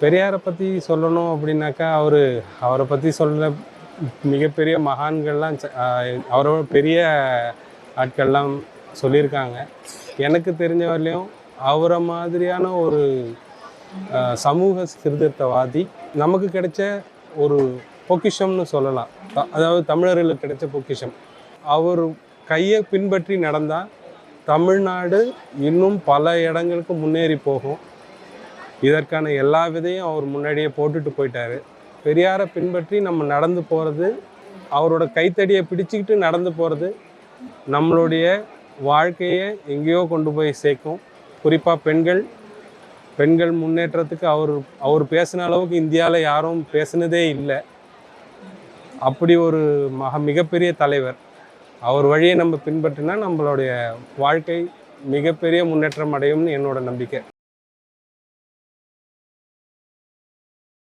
பெரியாரை பற்றி சொல்லணும் அப்படின்னாக்கா, அவரை பற்றி சொல்ல மிகப்பெரிய மகான்கள்லாம் அவரோட பெரிய ஆட்கள்லாம் சொல்லியிருக்காங்க. எனக்கு தெரிஞ்ச வரையிலையும் அவரை மாதிரியான ஒரு சமூக சீர்திருத்தவாதி நமக்கு கிடைச்ச ஒரு பொக்கிஷம்னு சொல்லலாம். அதாவது தமிழர்களுக்கு கிடைச்ச பொக்கிஷம். அவர் கையை பின்பற்றி நடந்தால் தமிழ்நாடு இன்னும் பல இடங்களுக்கு முன்னேறி போகும். இதற்கான எல்லா விதையும் அவர் முன்னாடியே போட்டுட்டு போயிட்டார். பெரியாரை பின்பற்றி நம்ம நடந்து போகிறது, அவரோட கைத்தடியை பிடிச்சிக்கிட்டு நடந்து போகிறது நம்மளுடைய வாழ்க்கையை எங்கேயோ கொண்டு போய் சேர்க்கும். குறிப்பாக பெண்கள் முன்னேற்றத்துக்கு அவர் பேசின அளவுக்கு இந்தியாவில் யாரும் பேசினதே இல்லை. அப்படி ஒரு மிகப்பெரிய தலைவர். அவர் வழியை நம்ம பின்பற்றினா நம்மளுடைய வாழ்க்கை மிகப்பெரிய முன்னேற்றம் அடையும்னு என்னோட நம்பிக்கை.